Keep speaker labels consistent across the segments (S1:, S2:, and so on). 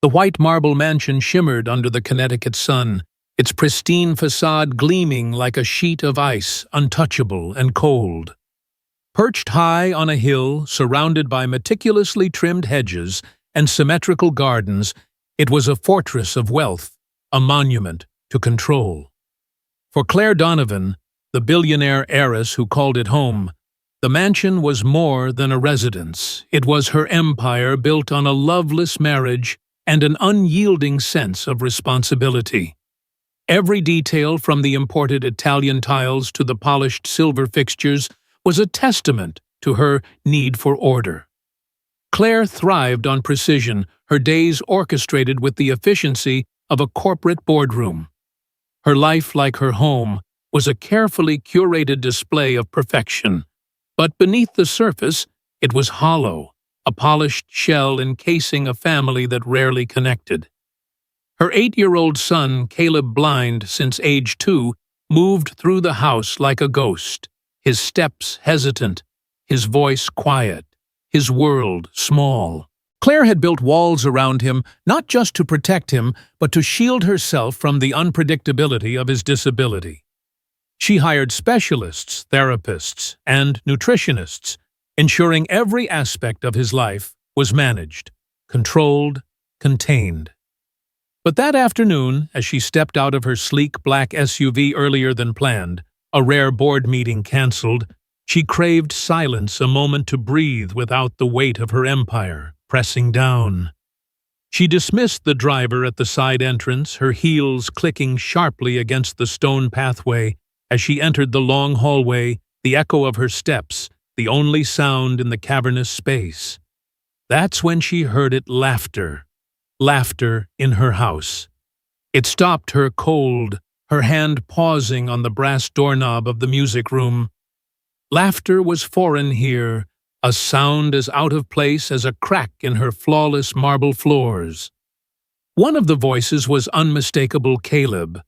S1: The white marble mansion shimmered under the Connecticut sun, its pristine facade gleaming like a sheet of ice, untouchable and cold. Perched high on a hill, surrounded by meticulously trimmed hedges and symmetrical gardens, it was a fortress of wealth, a monument to control. For Claire Donovan, the billionaire heiress who called it home, the mansion was more than a residence. It was her empire built on a loveless marriage and an unyielding sense of responsibility. Every detail, from the imported Italian tiles to the polished silver fixtures, was a testament to her need for order. Claire thrived on precision, her days orchestrated with the efficiency of a corporate boardroom. Her life, like her home, was a carefully curated display of perfection. But beneath the surface, it was hollow, a polished shell encasing a family that rarely connected. Her 8-year-old son, Caleb, blind since age 2, moved through the house like a ghost, his steps hesitant, his voice quiet, his world small. Claire had built walls around him, not just to protect him, but to shield herself from the unpredictability of his disability. She hired specialists, therapists, and nutritionists, ensuring every aspect of his life was managed, controlled, contained. But that afternoon, as she stepped out of her sleek black SUV earlier than planned, a rare board meeting canceled, she craved silence, a moment to breathe without the weight of her empire pressing down. She dismissed the driver at the side entrance, her heels clicking sharply against the stone pathway as she entered the long hallway, the echo of her steps, the only sound in the cavernous space. That's when she heard it: laughter. Laughter in her house. It stopped her cold, her hand pausing on the brass doorknob of the music room. Laughter was foreign here, a sound as out of place as a crack in her flawless marble floors. One of the voices was unmistakable Caleb,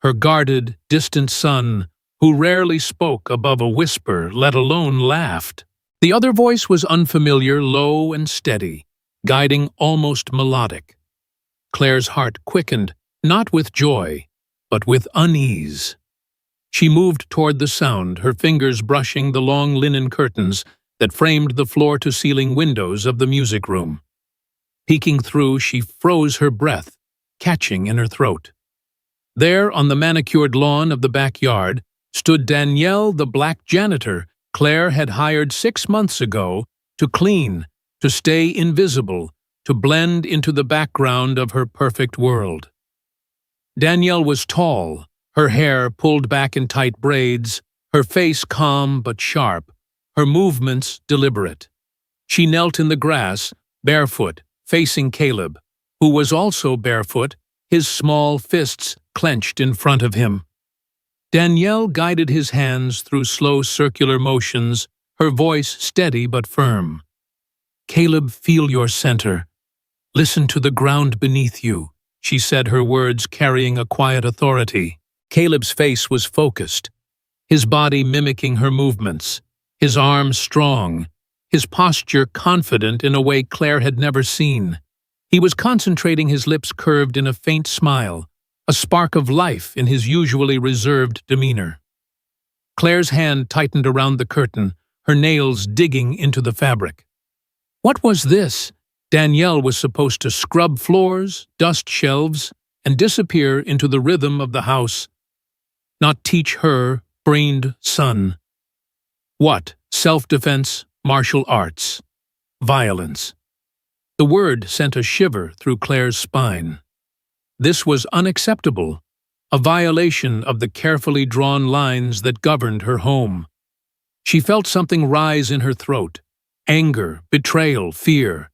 S1: her guarded, distant son, who rarely spoke above a whisper, let alone laughed. The other voice was unfamiliar, low and steady, guiding, almost melodic. Claire's heart quickened, not with joy, but with unease. She moved toward the sound, her fingers brushing the long linen curtains that framed the floor-to-ceiling windows of the music room. Peeking through, she froze her breath, catching in her throat. There, on the manicured lawn of the backyard, stood Danielle, the black janitor Claire had hired 6 months ago to clean, to stay invisible, to blend into the background of her perfect world. Danielle was tall, her hair pulled back in tight braids, her face calm but sharp, her movements deliberate. She knelt in the grass, barefoot, facing Caleb, who was also barefoot, his small fists clenched in front of him. Danielle guided his hands through slow circular motions, her voice steady but firm. "Caleb, feel your center. Listen to the ground beneath you," she said, her words carrying a quiet authority. Caleb's face was focused, his body mimicking her movements, his arms strong, his posture confident in a way Claire had never seen. He was concentrating, his lips curved in a faint smile, a spark of life in his usually reserved demeanor. Claire's hand tightened around the curtain, her nails digging into the fabric. What was this? Danielle was supposed to scrub floors, dust shelves, and disappear into the rhythm of the house, not teach her brained son. What? Self-defense, martial arts, violence. The word sent a shiver through Claire's spine. This was unacceptable, a violation of the carefully drawn lines that governed her home. She felt something rise in her throat: anger, betrayal, fear.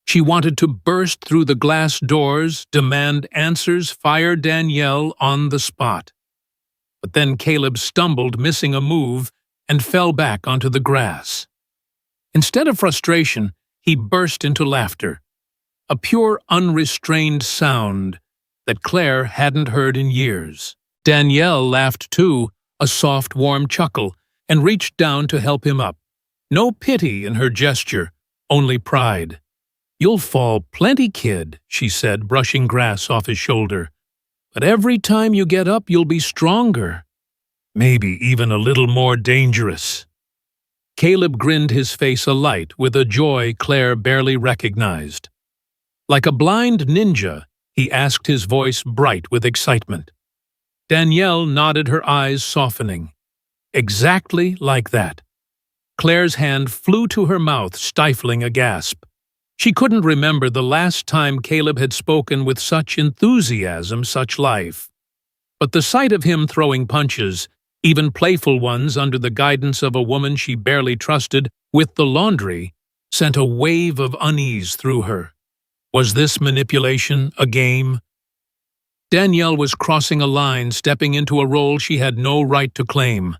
S1: She wanted to burst through the glass doors, demand answers, fire Danielle on the spot. But then Caleb stumbled, missing a move, and fell back onto the grass. Instead of frustration, he burst into laughter, a pure, unrestrained sound that Claire hadn't heard in years. Danielle laughed too, a soft, warm chuckle, and reached down to help him up. No pity in her gesture, only pride. "You'll fall plenty, kid," she said, brushing grass off his shoulder. "But every time you get up, you'll be stronger. Maybe even a little more dangerous." Caleb grinned, his face alight with a joy Claire barely recognized. Like a blind ninja, he asked, his voice bright with excitement. Danielle nodded, her eyes softening. Exactly like that. Claire's hand flew to her mouth, stifling a gasp. She couldn't remember the last time Caleb had spoken with such enthusiasm, such life. But the sight of him throwing punches, even playful ones under the guidance of a woman she barely trusted, with the laundry, sent a wave of unease through her. Was this manipulation, a game? Danielle was crossing a line, stepping into a role she had no right to claim.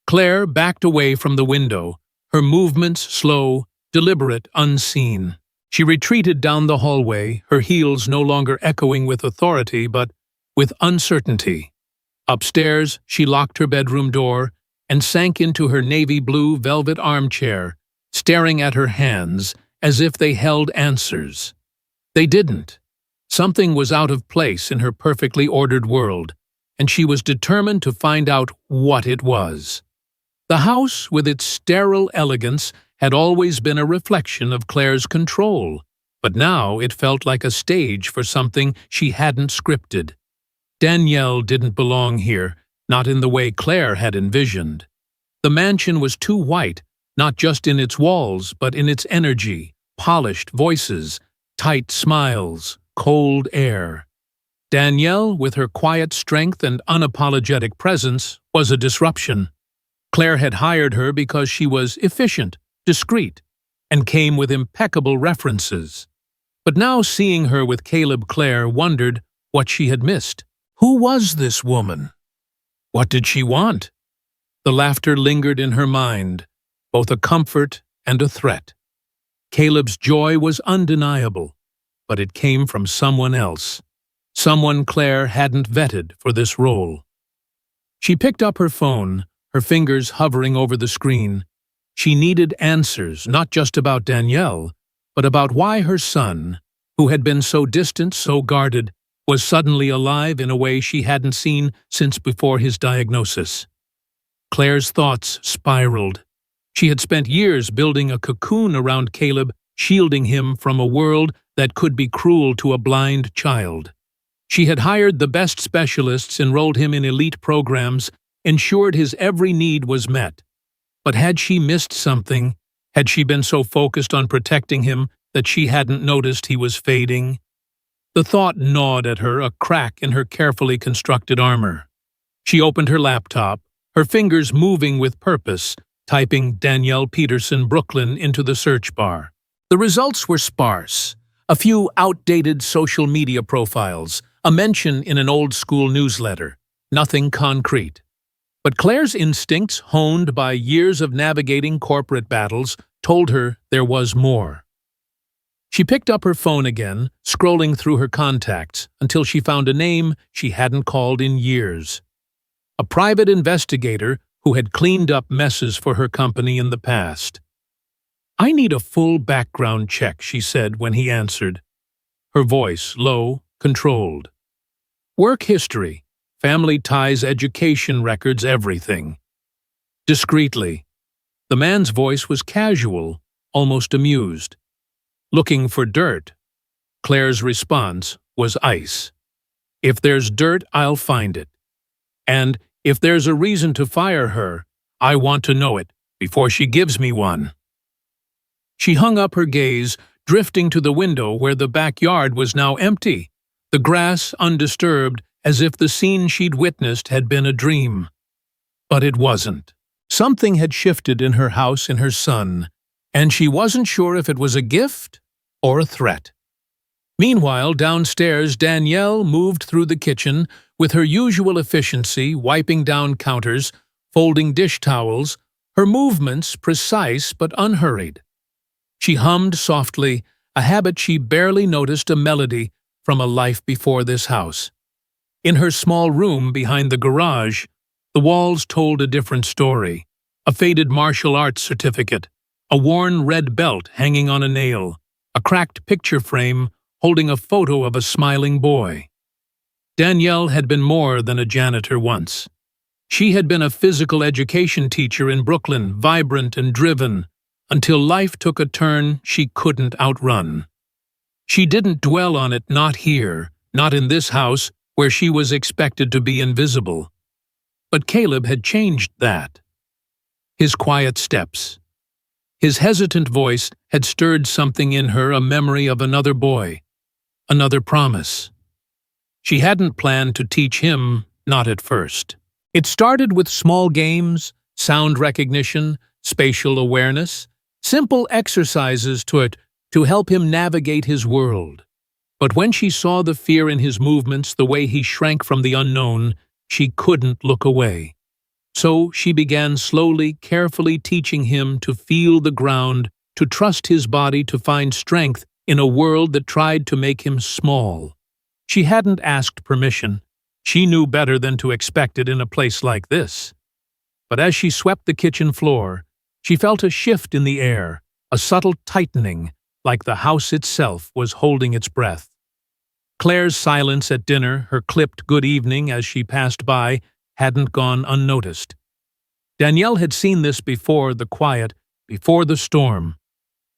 S1: Claire backed away from the window, her movements slow, deliberate, unseen. She retreated down the hallway, her heels no longer echoing with authority but with uncertainty. Upstairs, she locked her bedroom door and sank into her navy blue velvet armchair, staring at her hands as if they held answers. They didn't. Something was out of place in her perfectly ordered world, and she was determined to find out what it was. The house, with its sterile elegance, had always been a reflection of Claire's control, but now it felt like a stage for something she hadn't scripted. Danielle didn't belong here, not in the way Claire had envisioned. The mansion was too white, not just in its walls, but in its energy, polished voices, tight smiles, cold air. Danielle, with her quiet strength and unapologetic presence, was a disruption. Claire had hired her because she was efficient, discreet, and came with impeccable references. But now, seeing her with Caleb, Claire wondered what she had missed. Who was this woman? What did she want? The laughter lingered in her mind, both a comfort and a threat. Caleb's joy was undeniable, but it came from someone else, someone Claire hadn't vetted for this role. She picked up her phone, her fingers hovering over the screen. She needed answers, not just about Danielle, but about why her son, who had been so distant, so guarded, was suddenly alive in a way she hadn't seen since before his diagnosis. Claire's thoughts spiraled. She had spent years building a cocoon around Caleb, shielding him from a world that could be cruel to a blind child. She had hired the best specialists, enrolled him in elite programs, ensured his every need was met. But had she missed something? Had she been so focused on protecting him that she hadn't noticed he was fading? The thought gnawed at her, a crack in her carefully constructed armor. She opened her laptop, her fingers moving with purpose, typing Danielle Peterson, Brooklyn into the search bar. The results were sparse. A few outdated social media profiles, a mention in an old-school newsletter. Nothing concrete. But Claire's instincts, honed by years of navigating corporate battles, told her there was more. She picked up her phone again, scrolling through her contacts until she found a name she hadn't called in years. A private investigator who had cleaned up messes for her company in the past. "I need a full background check," she said when he answered. Her voice low, controlled. "Work history, family ties, education records, everything." Discreetly. The man's voice was casual, almost amused. "Looking for dirt." Claire's response was ice. "If there's dirt, I'll find it. And if there's a reason to fire her, I want to know it before she gives me one." She hung up her gaze, drifting to the window where the backyard was now empty, the grass undisturbed, as if the scene she'd witnessed had been a dream. But it wasn't. Something had shifted in her house, in her son, and she wasn't sure if it was a gift or a threat. Meanwhile, downstairs, Danielle moved through the kitchen with her usual efficiency, wiping down counters, folding dish towels, her movements precise but unhurried. She hummed softly, a habit she barely noticed, a melody from a life before this house. In her small room behind the garage, the walls told a different story. A faded martial arts certificate, a worn red belt hanging on a nail, a cracked picture frame holding a photo of a smiling boy. Danielle had been more than a janitor once. She had been a physical education teacher in Brooklyn, vibrant and driven, until life took a turn she couldn't outrun. She didn't dwell on it, not here, not in this house where she was expected to be invisible. But Caleb had changed that. His quiet steps, his hesitant voice had stirred something in her, a memory of another boy, another promise. She hadn't planned to teach him, not at first. It started with small games, sound recognition, spatial awareness, simple exercises to help him navigate his world. But when she saw the fear in his movements, the way he shrank from the unknown, she couldn't look away. So she began slowly, carefully teaching him to feel the ground, to trust his body, to find strength in a world that tried to make him small. She hadn't asked permission. She knew better than to expect it in a place like this. But as she swept the kitchen floor, she felt a shift in the air, a subtle tightening, like the house itself was holding its breath. Claire's silence at dinner, her clipped good evening as she passed by, hadn't gone unnoticed. Danielle had seen this before, the quiet, before the storm.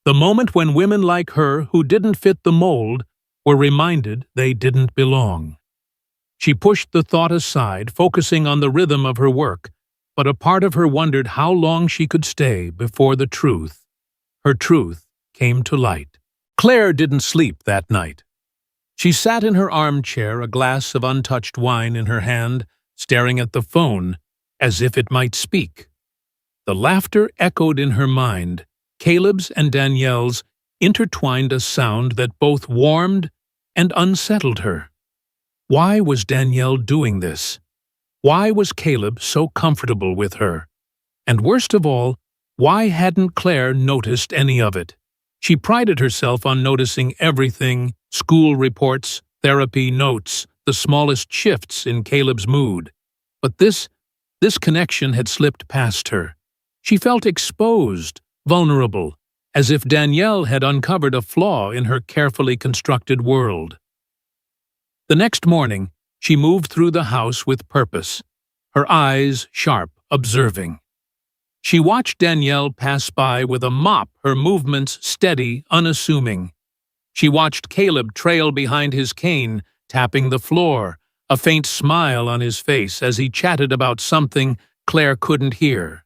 S1: The moment when women like her, who didn't fit the mold, were reminded they didn't belong. She pushed the thought aside, focusing on the rhythm of her work, but a part of her wondered how long she could stay before the truth, her truth, came to light. Claire didn't sleep that night. She sat in her armchair, a glass of untouched wine in her hand, staring at the phone, as if it might speak. The laughter echoed in her mind. Caleb's and Danielle's intertwined a sound that both warmed and unsettled her. Why was Danielle doing this? Why was Caleb so comfortable with her? And worst of all, why hadn't Claire noticed any of it? She prided herself on noticing everything: school reports, therapy notes, the smallest shifts in Caleb's mood. But this connection had slipped past her. She felt exposed, vulnerable, as if Danielle had uncovered a flaw in her carefully constructed world. The next morning, she moved through the house with purpose, her eyes sharp, observing. She watched Danielle pass by with a mop, her movements steady, unassuming. She watched Caleb trail behind his cane, tapping the floor, a faint smile on his face as he chatted about something Claire couldn't hear.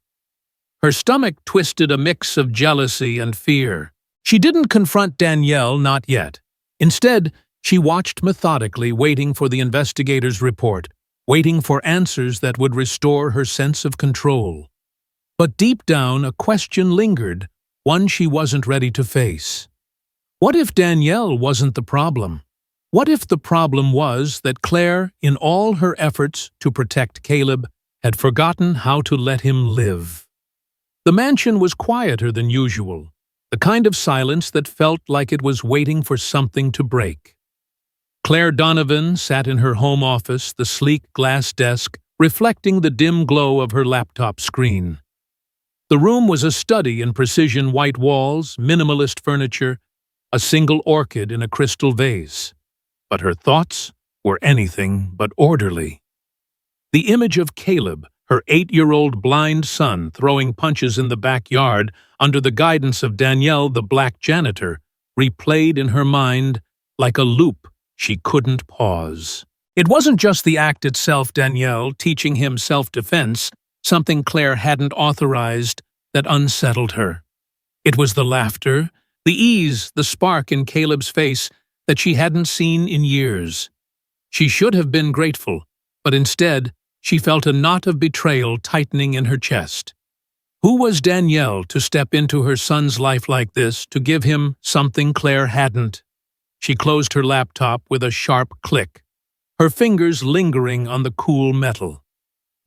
S1: Her stomach twisted, a mix of jealousy and fear. She didn't confront Danielle, not yet. Instead, she watched methodically, waiting for the investigator's report, waiting for answers that would restore her sense of control. But deep down, a question lingered, one she wasn't ready to face. What if Danielle wasn't the problem? What if the problem was that Claire, in all her efforts to protect Caleb, had forgotten how to let him live? The mansion was quieter than usual, the kind of silence that felt like it was waiting for something to break. Claire Donovan sat in her home office, the sleek glass desk reflecting the dim glow of her laptop screen. The room was a study in precision: white walls, minimalist furniture, a single orchid in a crystal vase. But her thoughts were anything but orderly. The image of Caleb, her 8-year-old blind son, throwing punches in the backyard under the guidance of Danielle, the black janitor, replayed in her mind like a loop she couldn't pause. It wasn't just the act itself, Danielle teaching him self-defense, something Claire hadn't authorized, that unsettled her. It was the laughter, the ease, the spark in Caleb's face that she hadn't seen in years. She should have been grateful, but instead, she felt a knot of betrayal tightening in her chest. Who was Danielle to step into her son's life like this, to give him something Claire hadn't? She closed her laptop with a sharp click, her fingers lingering on the cool metal.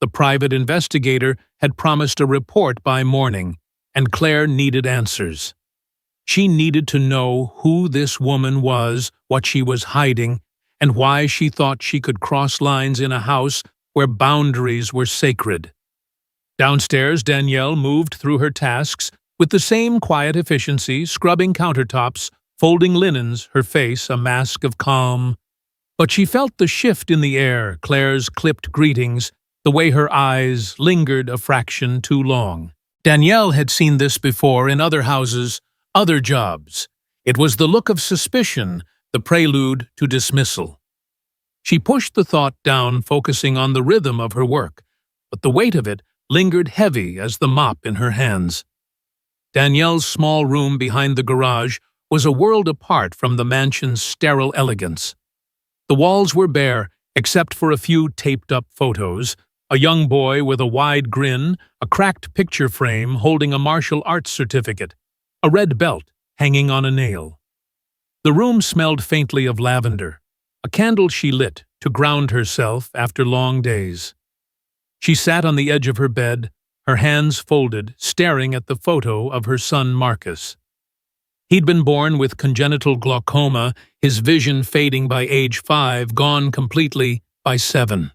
S1: The private investigator had promised a report by morning, and Claire needed answers. She needed to know who this woman was, what she was hiding, and why she thought she could cross lines in a house where boundaries were sacred. Downstairs, Danielle moved through her tasks with the same quiet efficiency, scrubbing countertops, folding linens, her face a mask of calm. But she felt the shift in the air, Claire's clipped greetings, the way her eyes lingered a fraction too long. Danielle had seen this before in other houses, other jobs. It was the look of suspicion, the prelude to dismissal. She pushed the thought down, focusing on the rhythm of her work, but the weight of it lingered heavy as the mop in her hands. Danielle's small room behind the garage was a world apart from the mansion's sterile elegance. The walls were bare, except for a few taped-up photos, a young boy with a wide grin, a cracked picture frame holding a martial arts certificate, a red belt hanging on a nail. The room smelled faintly of lavender, a candle she lit to ground herself after long days. She sat on the edge of her bed, her hands folded, staring at the photo of her son Marcus. He'd been born with congenital glaucoma, his vision fading by age 5, gone completely by 7.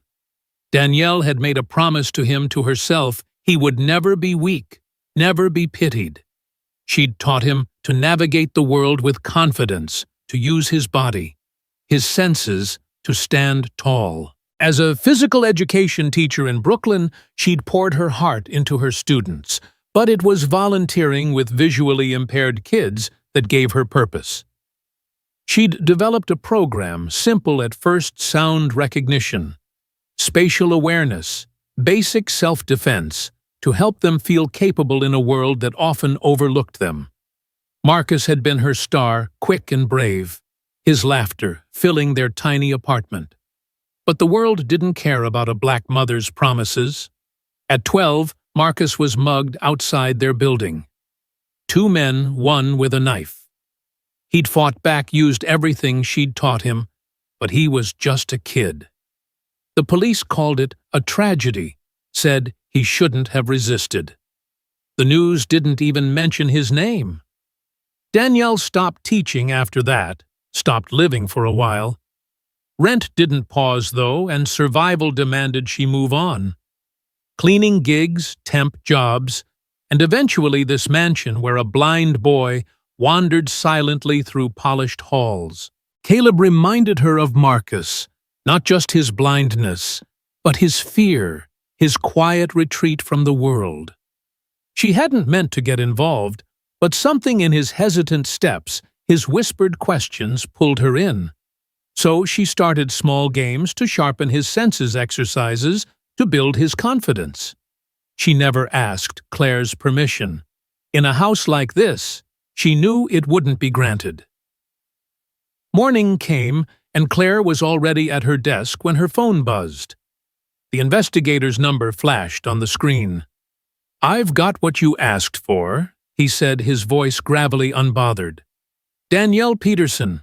S1: Danielle had made a promise to him, to herself, he would never be weak, never be pitied. She'd taught him to navigate the world with confidence, to use his body, his senses, to stand tall. As a physical education teacher in Brooklyn, she'd poured her heart into her students, but it was volunteering with visually impaired kids that gave her purpose. She'd developed a program, simple at first: sound recognition, spatial awareness, basic self-defense, to help them feel capable in a world that often overlooked them. Marcus had been her star, quick and brave, his laughter filling their tiny apartment. But the world didn't care about a black mother's promises. At 12, Marcus was mugged outside their building. 2 men, one with a knife. He'd fought back, used everything she'd taught him, but he was just a kid. The police called it a tragedy, said he shouldn't have resisted. The news didn't even mention his name. Danielle stopped teaching after that, stopped living for a while. Rent didn't pause, though, and survival demanded she move on. Cleaning gigs, temp jobs, and eventually this mansion where a blind boy wandered silently through polished halls. Caleb reminded her of Marcus, not just his blindness, but his fear, his quiet retreat from the world. She hadn't meant to get involved, but something in his hesitant steps, his whispered questions, pulled her in. So she started small games to sharpen his senses, exercises to build his confidence. She never asked Claire's permission. In a house like this, she knew it wouldn't be granted. Morning came, and Claire was already at her desk when her phone buzzed. The investigator's number flashed on the screen. "I've got what you asked for," he said, his voice gravely unbothered. "Danielle Peterson.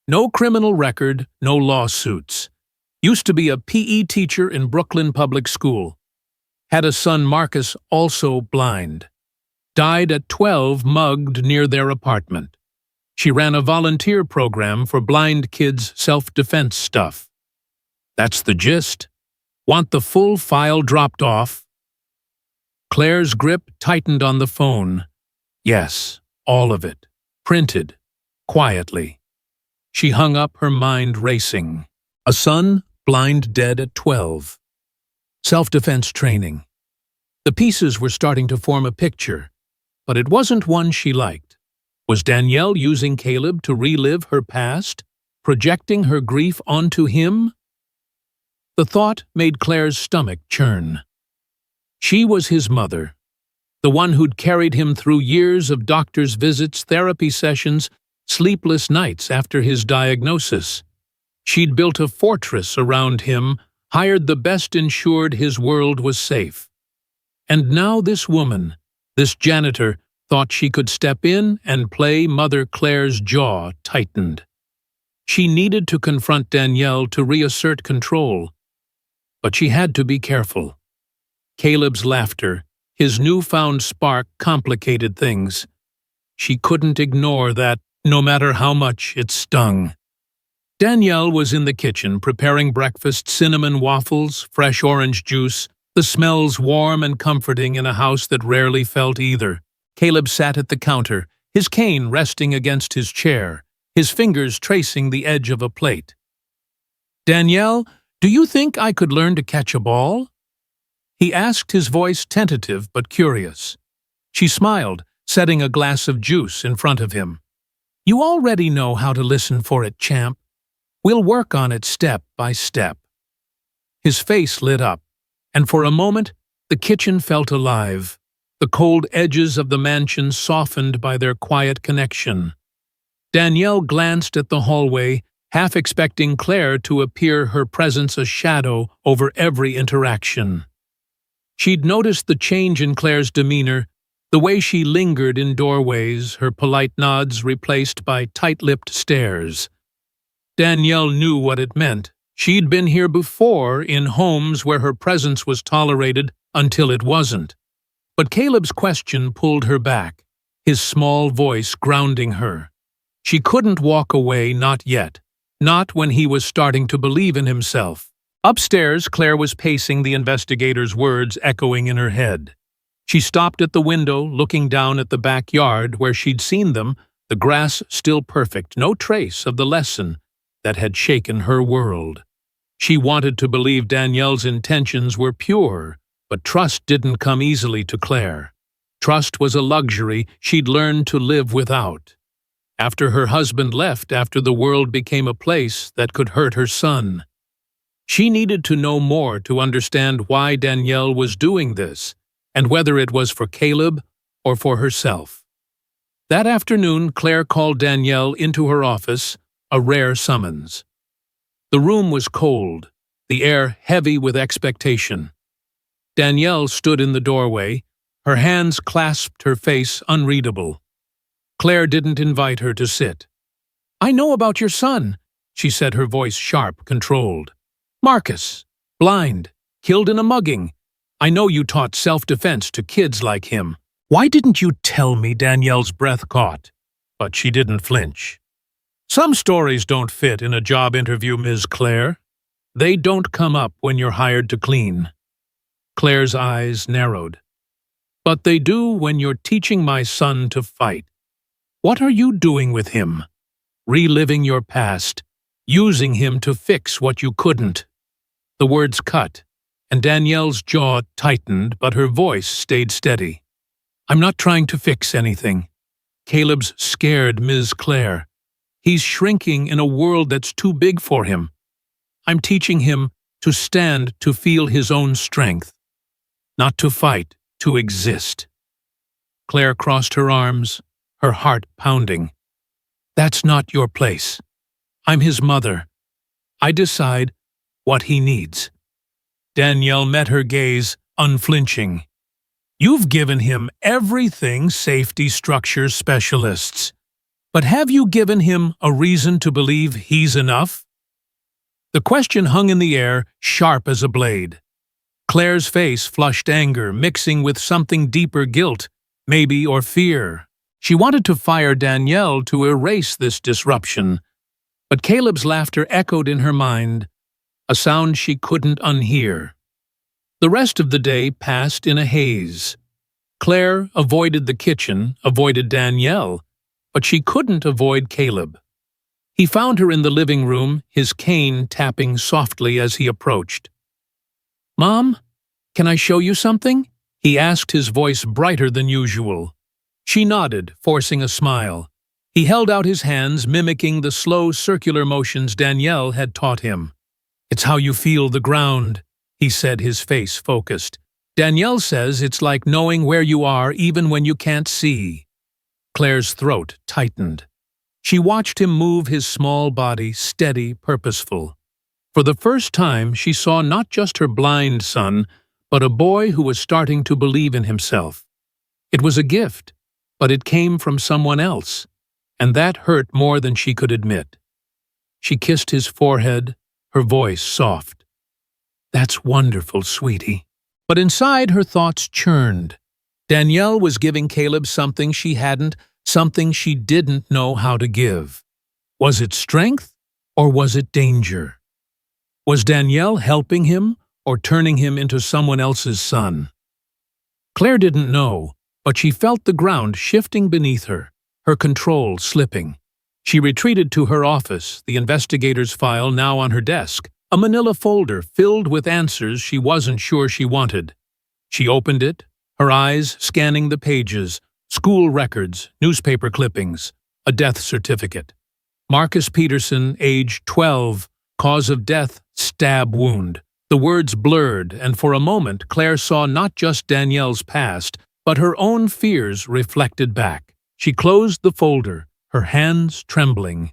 S1: No criminal record, no lawsuits. Used to be a PE teacher in Brooklyn Public School. Had a son, Marcus, also blind. Died at 12, mugged near their apartment. She ran a volunteer program for blind kids' self-defense stuff. That's the gist. Want the full file dropped off?" Claire's grip tightened on the phone. Yes, all of it. Printed. Quietly. She hung up, her mind racing. A son, blind, dead at 12. Self-defense training. The pieces were starting to form a picture, but it wasn't one she liked. Was Danielle using Caleb to relive her past, projecting her grief onto him? The thought made Claire's stomach churn. She was his mother, the one who'd carried him through years of doctor's visits, therapy sessions, sleepless nights after his diagnosis. She'd built a fortress around him, hired the best, ensured his world was safe. And now this woman, this janitor, thought she could step in and play Mother. Claire's jaw tightened. She needed to confront Danielle to reassert control. But she had to be careful. Caleb's laughter, his newfound spark, complicated things. She couldn't ignore that, no matter how much it stung. Danielle was in the kitchen preparing breakfast, cinnamon waffles, fresh orange juice, the smells warm and comforting in a house that rarely felt either. Caleb sat at the counter, his cane resting against his chair, his fingers tracing the edge of a plate. "Danielle, do you think I could learn to catch a ball?" He asked, his voice tentative but curious. She smiled, setting a glass of juice in front of him. "You already know how to listen for it, champ. We'll work on it step by step." His face lit up, and for a moment, the kitchen felt alive, the cold edges of the mansion softened by their quiet connection. Danielle glanced at the hallway, half expecting Claire to appear, her presence a shadow over every interaction. She'd noticed the change in Claire's demeanor, the way she lingered in doorways, her polite nods replaced by tight-lipped stares. Danielle knew what it meant. She'd been here before, in homes where her presence was tolerated until it wasn't. But Caleb's question pulled her back, his small voice grounding her. She couldn't walk away, not yet, not when he was starting to believe in himself. Upstairs, Claire was pacing, the investigator's words echoing in her head. She stopped at the window, looking down at the backyard where she'd seen them, the grass still perfect, no trace of the lesson that had shaken her world. She wanted to believe Danielle's intentions were pure, but trust didn't come easily to Claire. Trust was a luxury she'd learned to live without. After her husband left, after the world became a place that could hurt her son. She needed to know more to understand why Danielle was doing this, and whether it was for Caleb or for herself. That afternoon, Claire called Danielle into her office, a rare summons. The room was cold, the air heavy with expectation. Danielle stood in the doorway, her hands clasped, her face unreadable. Claire didn't invite her to sit. "I know about your son," she said, her voice sharp, controlled. "Marcus, blind, killed in a mugging. I know you taught self-defense to kids like him. Why didn't you tell me?" Danielle's breath caught, but she didn't flinch. "Some stories don't fit in a job interview, Ms. Claire. They don't come up when you're hired to clean." Claire's eyes narrowed. "But they do when you're teaching my son to fight. What are you doing with him? Reliving your past, using him to fix what you couldn't." The words cut, and Danielle's jaw tightened, but her voice stayed steady. "I'm not trying to fix anything. Caleb's scared, Ms. Claire. He's shrinking in a world that's too big for him. I'm teaching him to stand, to feel his own strength. Not to fight, to exist." Claire crossed her arms, her heart pounding. "That's not your place. I'm his mother. I decide what he needs." Danielle met her gaze, unflinching. "You've given him everything safety structure specialists. But have you given him a reason to believe he's enough?" The question hung in the air, sharp as a blade. Claire's face flushed anger, mixing with something deeper, guilt, maybe, or fear. She wanted to fire Danielle to erase this disruption, but Caleb's laughter echoed in her mind, a sound she couldn't unhear. The rest of the day passed in a haze. Claire avoided the kitchen, avoided Danielle, but she couldn't avoid Caleb. He found her in the living room, his cane tapping softly as he approached. "Mom, can I show you something?" he asked, his voice brighter than usual. She nodded, forcing a smile. He held out his hands, mimicking the slow circular motions Danielle had taught him. "It's how you feel the ground," he said, his face focused. "Danielle says it's like knowing where you are even when you can't see." Claire's throat tightened. She watched him move his small body, steady, purposeful. For the first time, she saw not just her blind son, but a boy who was starting to believe in himself. It was a gift, but it came from someone else, and that hurt more than she could admit. She kissed his forehead, her voice soft. "That's wonderful, sweetie." But inside, her thoughts churned. Danielle was giving Caleb something she hadn't, something she didn't know how to give. Was it strength, or was it danger? Was Danielle helping him, or turning him into someone else's son? Claire didn't know, but she felt the ground shifting beneath her. her control slipping. She retreated to her office, the investigator's file now on her desk, a manila folder filled with answers she wasn't sure she wanted. She opened it, her eyes scanning the pages, school records, newspaper clippings, a death certificate. Marcus Peterson, age 12, cause of death, stab wound. The words blurred, and for a moment Claire saw not just Danielle's past, but her own fears reflected back. She closed the folder, her hands trembling.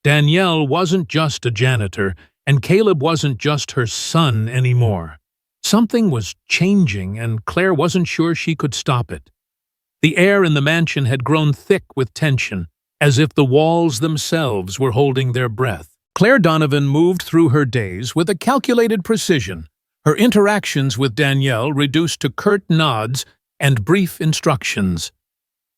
S1: Danielle wasn't just a janitor, and Caleb wasn't just her son anymore. Something was changing, and Claire wasn't sure she could stop it. The air in the mansion had grown thick with tension, as if the walls themselves were holding their breath. Claire Donovan moved through her days with a calculated precision, her interactions with Danielle reduced to curt nods and brief instructions.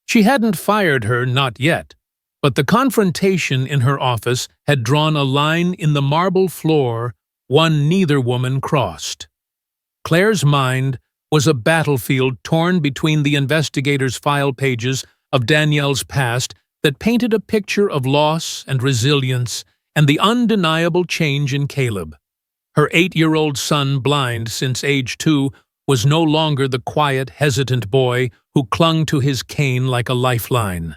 S1: She hadn't fired her, not yet, but the confrontation in her office had drawn a line in the marble floor, one neither woman crossed. Claire's mind was a battlefield torn between the investigator's file pages of Danielle's past that painted a picture of loss and resilience and the undeniable change in Caleb. Her 8-year-old son, blind since age 2, was no longer the quiet, hesitant boy who clung to his cane like a lifeline.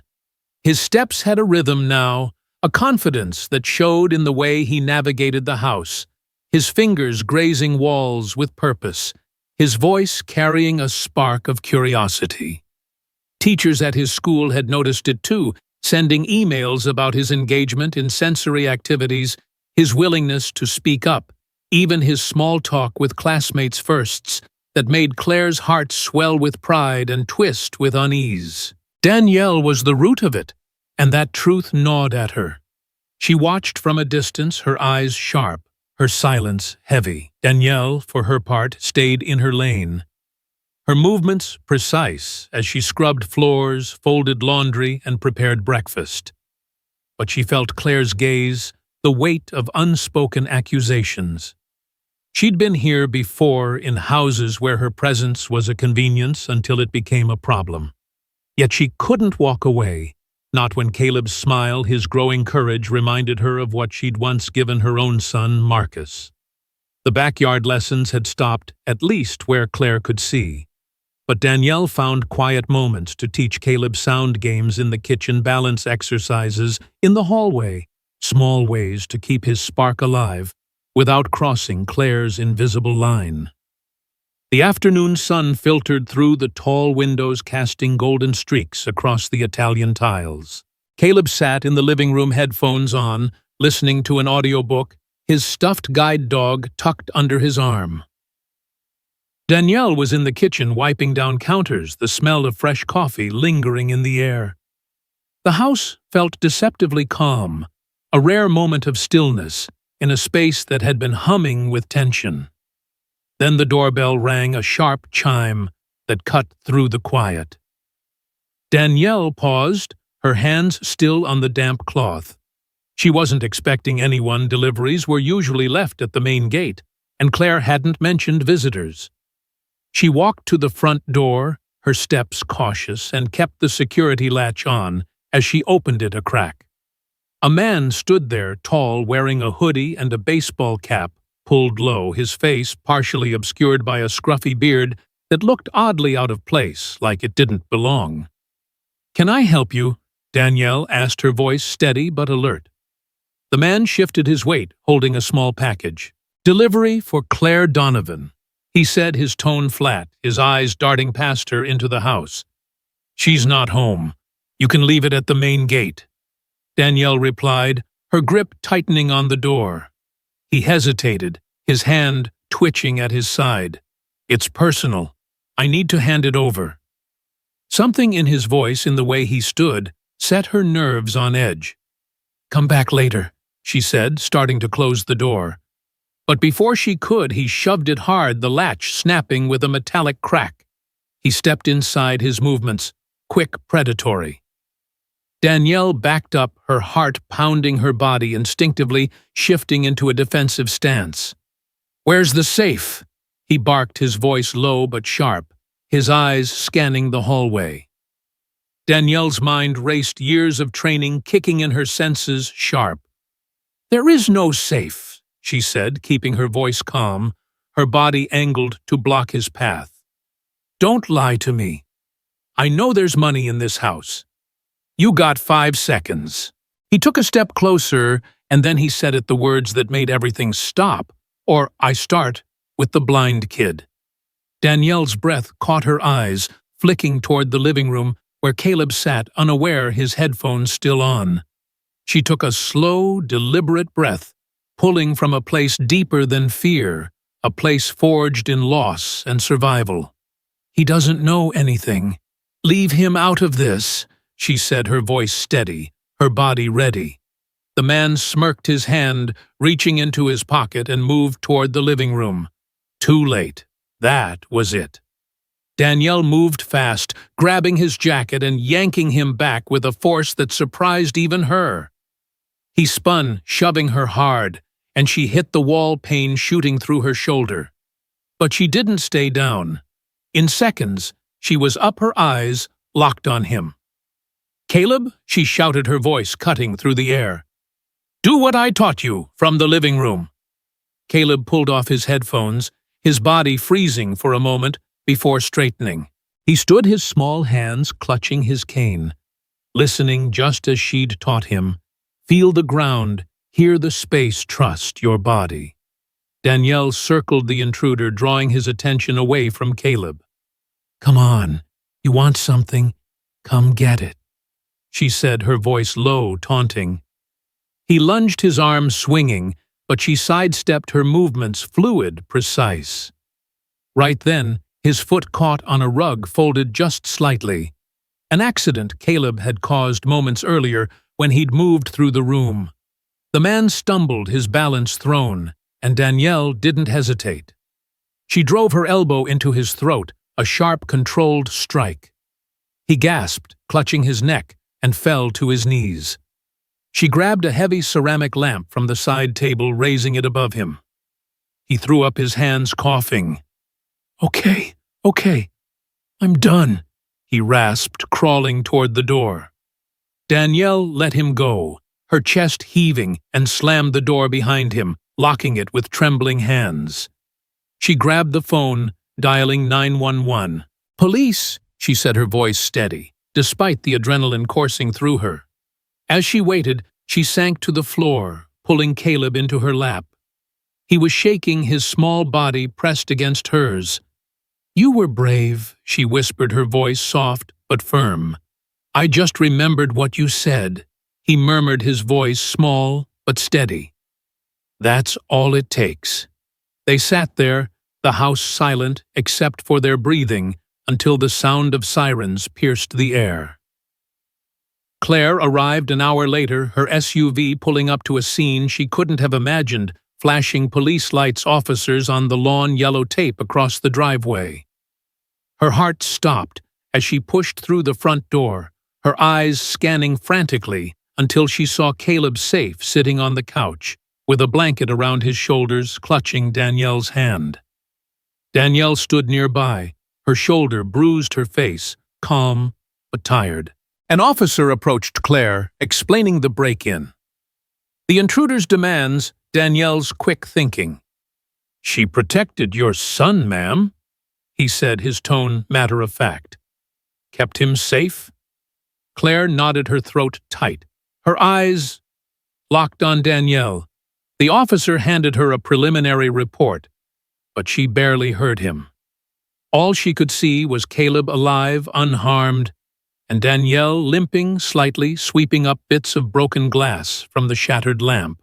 S1: His steps had a rhythm now, a confidence that showed in the way he navigated the house, his fingers grazing walls with purpose, his voice carrying a spark of curiosity. Teachers at his school had noticed it too, sending emails about his engagement in sensory activities, his willingness to speak up, even his small talk with classmates' firsts that made Claire's heart swell with pride and twist with unease. Danielle was the root of it, and that truth gnawed at her. She watched from a distance, her eyes sharp, her silence heavy. Danielle, for her part, stayed in her lane. Her movements precise as she scrubbed floors, folded laundry, and prepared breakfast. But she felt Claire's gaze, the weight of unspoken accusations. She'd been here before in houses where her presence was a convenience until it became a problem. Yet she couldn't walk away, not when Caleb's smile, his growing courage, reminded her of what she'd once given her own son, Marcus. The backyard lessons had stopped, at least where Claire could see. But Danielle found quiet moments to teach Caleb sound games in the kitchen, balance exercises in the hallway, small ways to keep his spark alive without crossing Claire's invisible line. The afternoon sun filtered through the tall windows, casting golden streaks across the Italian tiles. Caleb sat in the living room, headphones on, listening to an audiobook, his stuffed guide dog tucked under his arm. Danielle was in the kitchen wiping down counters, the smell of fresh coffee lingering in the air. The house felt deceptively calm, a rare moment of stillness in a space that had been humming with tension. Then the doorbell rang, a sharp chime that cut through the quiet. Danielle paused, her hands still on the damp cloth. She wasn't expecting anyone. Deliveries were usually left at the main gate, and Claire hadn't mentioned visitors. She walked to the front door, her steps cautious, and kept the security latch on as she opened it a crack. A man stood there, tall, wearing a hoodie and a baseball cap pulled low, his face partially obscured by a scruffy beard that looked oddly out of place, like it didn't belong. "Can I help you?" Danielle asked, her voice steady but alert. The man shifted his weight, holding a small package. "Delivery for Claire Donovan," he said, his tone flat, his eyes darting past her into the house. "She's not home. You can leave it at the main gate," Danielle replied, her grip tightening on the door. He hesitated, his hand twitching at his side. "It's personal. I need to hand it over." Something in his voice, in the way he stood, set her nerves on edge. "Come back later," she said, starting to close the door. But before she could, he shoved it hard, the latch snapping with a metallic crack. He stepped inside, his movements quick, predatory. Danielle backed up, her heart pounding her body, instinctively shifting into a defensive stance. "Where's the safe?" he barked, his voice low but sharp, his eyes scanning the hallway. Danielle's mind raced, years of training kicking in her senses sharp. "There is no safe," she said, keeping her voice calm, her body angled to block his path. "Don't lie to me. I know there's money in this house. You got 5 seconds." He took a step closer, and then he said it, the words that made everything stop, or I start with the blind kid. Danielle's breath caught her eyes, flicking toward the living room where Caleb sat, unaware, his headphones still on. She took a slow, deliberate breath, pulling from a place deeper than fear, a place forged in loss and survival. "He doesn't know anything. Leave him out of this," she said, her voice steady, her body ready. The man smirked his hand, reaching into his pocket, and moved toward the living room. Too late. That was it. Danielle moved fast, grabbing his jacket and yanking him back with a force that surprised even her. He spun, shoving her hard, and she hit the wall, pain shooting through her shoulder. But she didn't stay down. In seconds, she was up, her eyes locked on him. "Caleb," she shouted, her voice cutting through the air. "Do what I taught you," from the living room. Caleb pulled off his headphones, his body freezing for a moment before straightening. He stood, his small hands clutching his cane, listening just as she'd taught him. Feel the ground, hear the space, trust your body. Danielle circled the intruder, drawing his attention away from Caleb. "Come on, you want something? Come get it," she said, her voice low, taunting. He lunged, his arms swinging, but she sidestepped, her movements fluid, precise. Right then, his foot caught on a rug folded just slightly. An accident Caleb had caused moments earlier when he'd moved through the room. The man stumbled, his balance thrown, and Danielle didn't hesitate. She drove her elbow into his throat, a sharp, controlled strike. He gasped, clutching his neck, and fell to his knees. She grabbed a heavy ceramic lamp from the side table, raising it above him. He threw up his hands, coughing. Okay, I'm done," he rasped, crawling toward the door. Danielle let him go, her chest heaving, and slammed the door behind him, locking it with trembling hands. She grabbed the phone, dialing 911. "Police," she said, her voice steady, despite the adrenaline coursing through her. As she waited, she sank to the floor, pulling Caleb into her lap. He was shaking, his small body pressed against hers. "You were brave," she whispered, her voice soft but firm. "I just remembered what you said," he murmured, his voice small but steady. "That's all it takes." They sat there, the house silent except for their breathing, until the sound of sirens pierced the air. Claire arrived an hour later, her SUV pulling up to a scene she couldn't have imagined, flashing police lights, officers on the lawn, yellow tape across the driveway. Her heart stopped as she pushed through the front door, her eyes scanning frantically until she saw Caleb safe, sitting on the couch, with a blanket around his shoulders, clutching Danielle's hand. Danielle stood nearby, her shoulder bruised, her face calm but tired. An officer approached Claire, explaining the break-in. The intruder's demands, Danielle's quick thinking. "She protected your son, ma'am," he said, his tone matter-of-fact. "Kept him safe?" Claire nodded, her throat tight, her eyes locked on Danielle. The officer handed her a preliminary report, but she barely heard him. All she could see was Caleb alive, unharmed, and Danielle limping slightly, sweeping up bits of broken glass from the shattered lamp.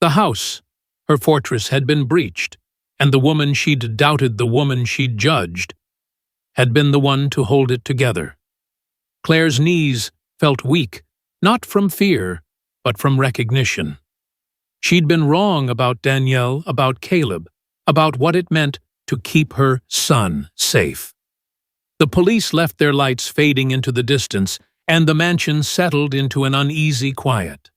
S1: The house, her fortress, had been breached, and the woman she'd doubted, the woman she'd judged, had been the one to hold it together. Claire's knees felt weak, not from fear, but from recognition. She'd been wrong about Danielle, about Caleb, about what it meant to keep her son safe. The police left, their lights fading into the distance, and the mansion settled into an uneasy quiet.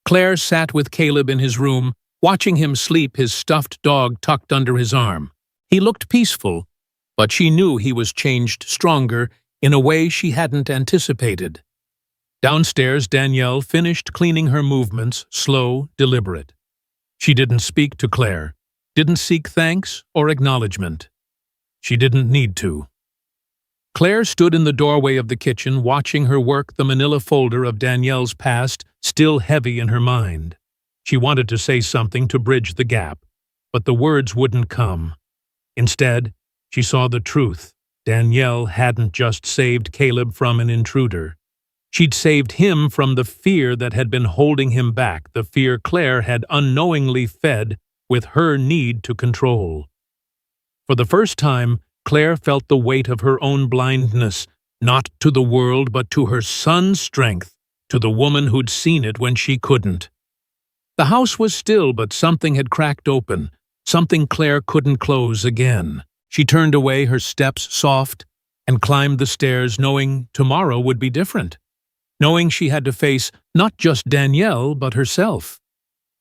S1: Claire sat with Caleb in his room, watching him sleep, his stuffed dog tucked under his arm. He looked peaceful, but she knew he was changed, stronger, in a way she hadn't anticipated. Downstairs, Danielle finished cleaning her movements, slow, deliberate. She didn't speak to Claire, didn't seek thanks or acknowledgement. She didn't need to. Claire stood in the doorway of the kitchen, watching her work the manila folder of Danielle's past still heavy in her mind. She wanted to say something to bridge the gap, but the words wouldn't come. Instead, she saw the truth. Danielle hadn't just saved Caleb from an intruder. She'd saved him from the fear that had been holding him back, the fear Claire had unknowingly fed with her need to control. For the first time, Claire felt the weight of her own blindness, not to the world but to her son's strength, to the woman who'd seen it when she couldn't. The house was still, but something had cracked open, something Claire couldn't close again. She turned away, her steps soft, and climbed the stairs, knowing tomorrow would be different, knowing she had to face not just Danielle but herself.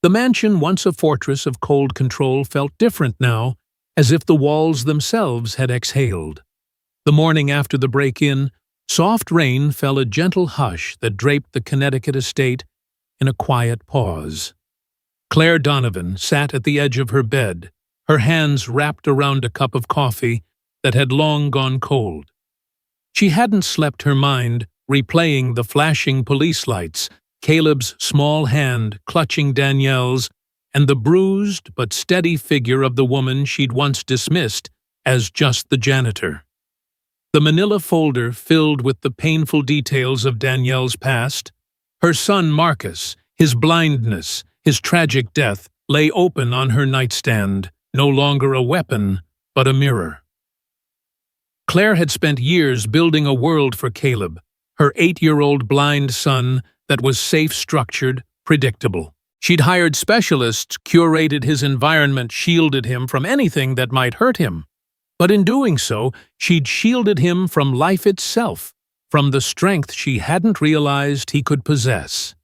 S1: The mansion, once a fortress of cold control, felt different now, as if the walls themselves had exhaled. The morning after the break-in, soft rain fell, a gentle hush that draped the Connecticut estate in a quiet pause. Claire Donovan sat at the edge of her bed, her hands wrapped around a cup of coffee that had long gone cold. She hadn't slept, her mind replaying the flashing police lights, Caleb's small hand clutching Danielle's, and the bruised but steady figure of the woman she'd once dismissed as just the janitor. The manila folder filled with the painful details of Danielle's past. Her son Marcus, his blindness, his tragic death, lay open on her nightstand, no longer a weapon, but a mirror. Claire had spent years building a world for Caleb, her 8-year-old blind son that was safe, structured, predictable. She'd hired specialists, curated his environment, shielded him from anything that might hurt him. But in doing so, she'd shielded him from life itself, from the strength she hadn't realized he could possess.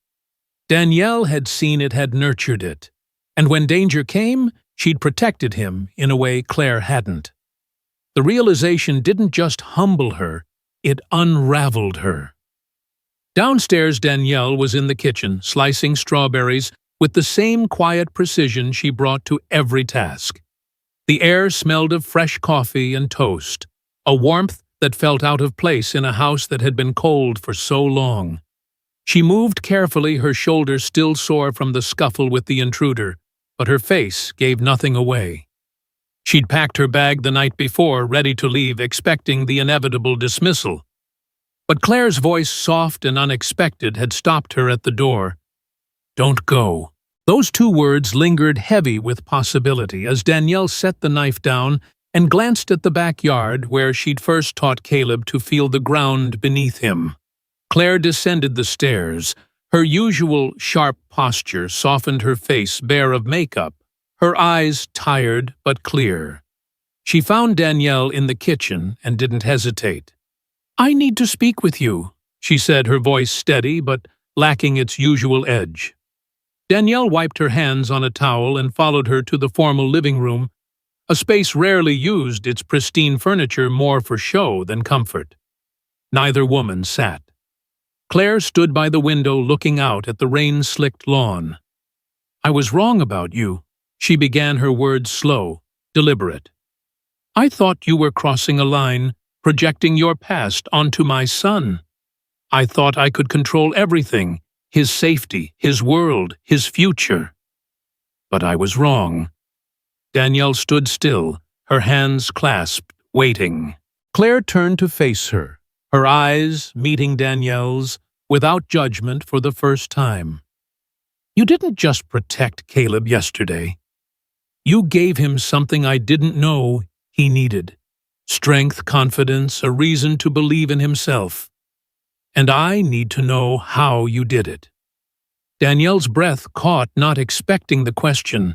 S1: Danielle had seen it, had nurtured it. And when danger came, she'd protected him in a way Claire hadn't. The realization didn't just humble her, it unraveled her. Downstairs, Danielle was in the kitchen, slicing strawberries with the same quiet precision she brought to every task. The air smelled of fresh coffee and toast, a warmth that felt out of place in a house that had been cold for so long. She moved carefully, her shoulders still sore from the scuffle with the intruder, but her face gave nothing away. She'd packed her bag the night before, ready to leave, expecting the inevitable dismissal. But Claire's voice, soft and unexpected, had stopped her at the door. "Don't go." Those two words lingered heavy with possibility as Danielle set the knife down and glanced at the backyard where she'd first taught Caleb to feel the ground beneath him. Claire descended the stairs. Her usual sharp posture softened her face bare of makeup, her eyes tired but clear. She found Danielle in the kitchen and didn't hesitate. "I need to speak with you," she said, her voice steady but lacking its usual edge. Danielle wiped her hands on a towel and followed her to the formal living room, a space rarely used, its pristine furniture more for show than comfort. Neither woman sat. Claire stood by the window looking out at the rain-slicked lawn. "I was wrong about you," she began, her words slow, deliberate. "I thought you were crossing a line, projecting your past onto my son. I thought I could control everything, his safety, his world, his future. But I was wrong." Danielle stood still, her hands clasped, waiting. Claire turned to face her, her eyes meeting Danielle's, without judgment for the first time. "You didn't just protect Caleb yesterday. You gave him something I didn't know he needed. Strength, confidence, a reason to believe in himself. And I need to know how you did it." Danielle's breath caught, not expecting the question.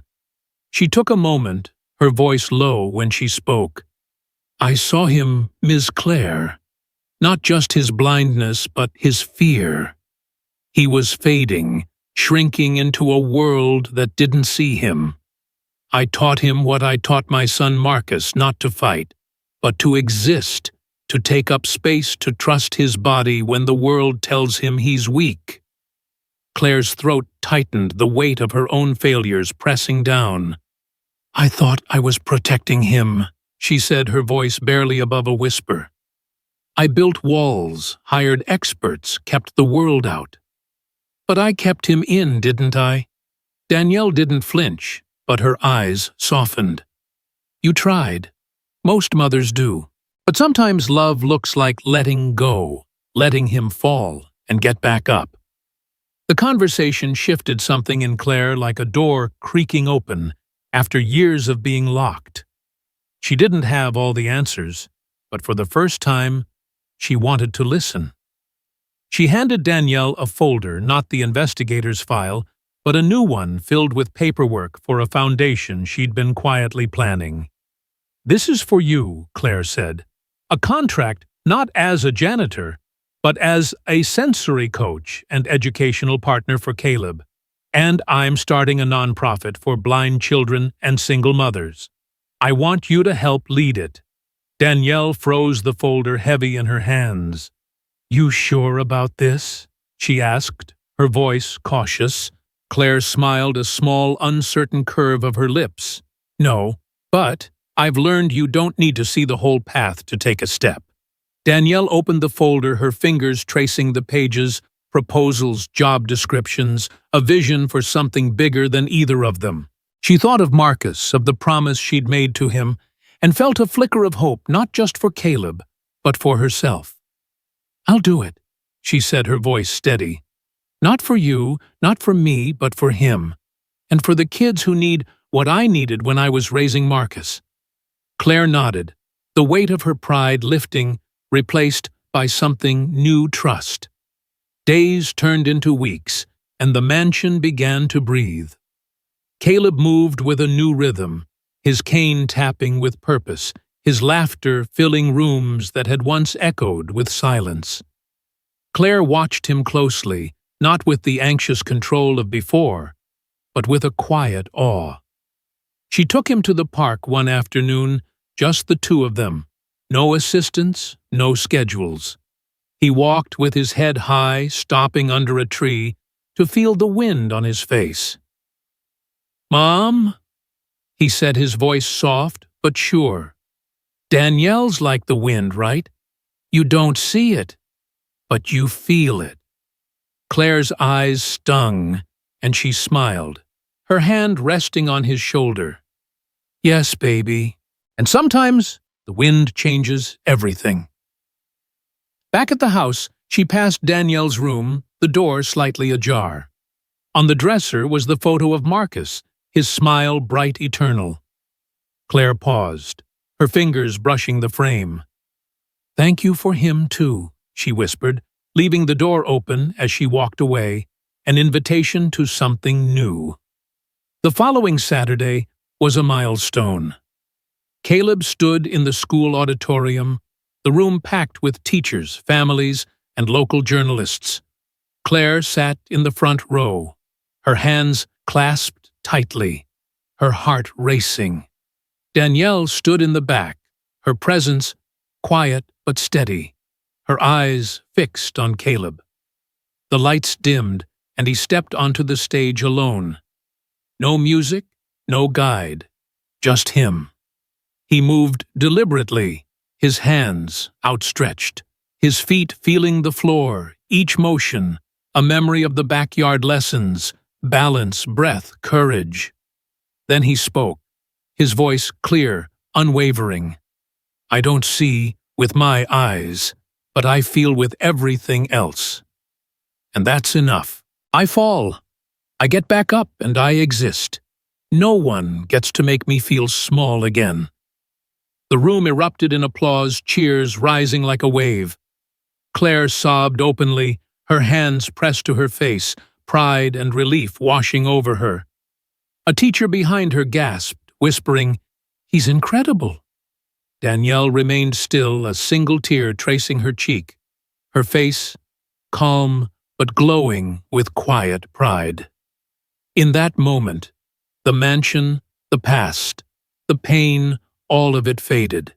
S1: She took a moment, her voice low when she spoke. "I saw him, Ms. Claire. Not just his blindness, but his fear. He was fading, shrinking into a world that didn't see him. I taught him what I taught my son Marcus, not to fight, but to exist, to take up space, to trust his body when the world tells him he's weak. Claire's throat tightened, the weight of her own failures pressing down. "I thought I was protecting him," she said, her voice barely above a whisper. "I built walls, hired experts, kept the world out. But I kept him in, didn't I?" Danielle didn't flinch, but her eyes softened. "You tried. Most mothers do. But sometimes love looks like letting go, letting him fall and get back up." The conversation shifted something in Claire like a door creaking open after years of being locked. She didn't have all the answers, but for the first time, she wanted to listen. She handed Danielle a folder, not the investigator's file, but a new one filled with paperwork for a foundation she'd been quietly planning. "This is for you," Claire said. "A contract not as a janitor, but as a sensory coach and educational partner for Caleb. And I'm starting a nonprofit for blind children and single mothers. I want you to help lead it." Danielle froze, the folder heavy in her hands. "You sure about this?" she asked, her voice cautious. Claire smiled, a small, uncertain curve of her lips. "No, but I've learned you don't need to see the whole path to take a step." Danielle opened the folder, her fingers tracing the pages, proposals, job descriptions, a vision for something bigger than either of them. She thought of Marcus, of the promise she'd made to him, and felt a flicker of hope, not just for Caleb, but for herself. "I'll do it," she said, her voice steady. "Not for you, not for me, but for him. And for the kids who need what I needed when I was raising Marcus." Claire nodded, the weight of her pride lifting, replaced by something new: trust. Days turned into weeks, and the mansion began to breathe. Caleb moved with a new rhythm, his cane tapping with purpose, his laughter filling rooms that had once echoed with silence. Claire watched him closely, not with the anxious control of before, but with a quiet awe. She took him to the park one afternoon, just the two of them. No assistants, no schedules. He walked with his head high, stopping under a tree to feel the wind on his face. "Mom?" he said, his voice soft but sure. "Danielle's like the wind, right? You don't see it, but you feel it." Claire's eyes stung, and she smiled, her hand resting on his shoulder. "Yes, baby. And sometimes the wind changes everything." Back at the house, she passed Danielle's room, the door slightly ajar. On the dresser was the photo of Marcus, his smile bright eternal. Claire paused, her fingers brushing the frame. "Thank you for him, too," she whispered, leaving the door open as she walked away, an invitation to something new. The following Saturday was a milestone. Caleb stood in the school auditorium, the room packed with teachers, families, and local journalists. Claire sat in the front row, her hands clasped tightly, her heart racing. Danielle stood in the back, her presence quiet but steady, her eyes fixed on Caleb. The lights dimmed, and he stepped onto the stage alone. No music, no guide, just him. He moved deliberately, his hands outstretched, his feet feeling the floor, each motion a memory of the backyard lessons: balance, breath, courage. Then he spoke, his voice clear, unwavering. "I don't see with my eyes, but I feel with everything else. And that's enough. I fall. I get back up and I exist. No one gets to make me feel small again." The room erupted in applause, cheers rising like a wave. Claire sobbed openly, her hands pressed to her face, pride and relief washing over her. A teacher behind her gasped, whispering, "He's incredible." Danielle remained still, a single tear tracing her cheek, her face calm but glowing with quiet pride. In that moment, the mansion, the past, the pain, all of it faded.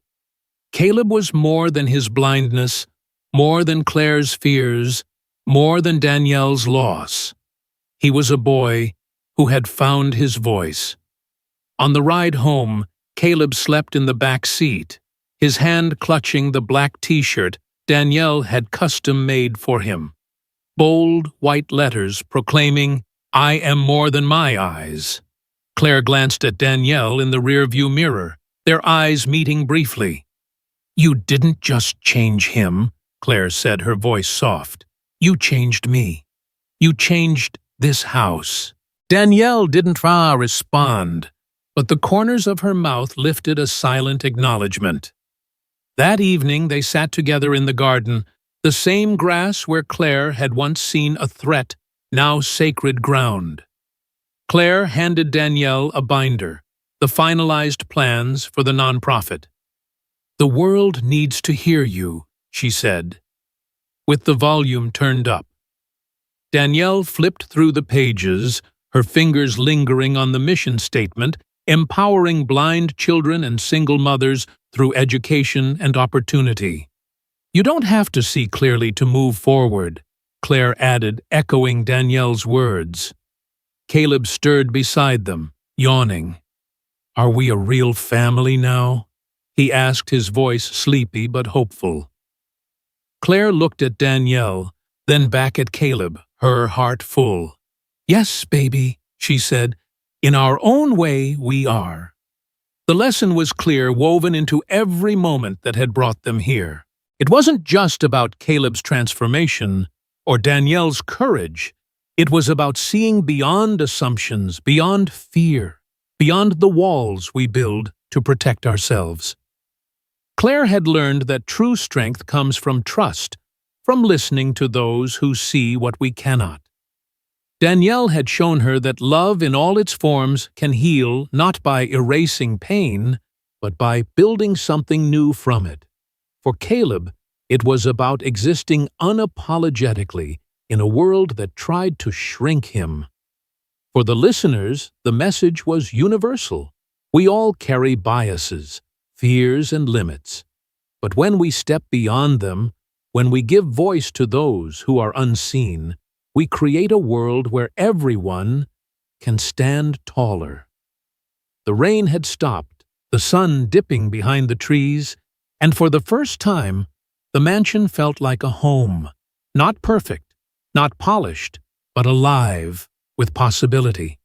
S1: Caleb was more than his blindness, more than Claire's fears, more than Danielle's loss. He was a boy who had found his voice. On the ride home, Caleb slept in the back seat, his hand clutching the black t-shirt Danielle had custom-made for him. Bold, white letters proclaiming, "I am more than my eyes." Claire glanced at Danielle in the rearview mirror, their eyes meeting briefly. "You didn't just change him," Claire said, her voice soft. "You changed me. You changed this house." Danielle didn't respond, but the corners of her mouth lifted a silent acknowledgement. That evening they sat together in the garden, the same grass where Claire had once seen a threat, now sacred ground. Claire handed Danielle a binder, the finalized plans for the nonprofit. "The world needs to hear you," she said, with the volume turned up. Danielle flipped through the pages, her fingers lingering on the mission statement, empowering blind children and single mothers through education and opportunity. "You don't have to see clearly to move forward," Claire added, echoing Danielle's words. Caleb stirred beside them, yawning. "Are we a real family now?" he asked, his voice sleepy but hopeful. Claire looked at Danielle, then back at Caleb, her heart full. "Yes, baby," she said. "In our own way, we are." The lesson was clear, woven into every moment that had brought them here. It wasn't just about Caleb's transformation or Danielle's courage. It was about seeing beyond assumptions, beyond fear, beyond the walls we build to protect ourselves. Claire had learned that true strength comes from trust, from listening to those who see what we cannot. Danielle had shown her that love in all its forms can heal not by erasing pain, but by building something new from it. For Caleb, it was about existing unapologetically in a world that tried to shrink him. For the listeners, the message was universal. We all carry biases, fears, and limits. But when we step beyond them, when we give voice to those who are unseen, we create a world where everyone can stand taller. The rain had stopped, the sun dipping behind the trees, and for the first time, the mansion felt like a home, not perfect, not polished, but alive with possibility.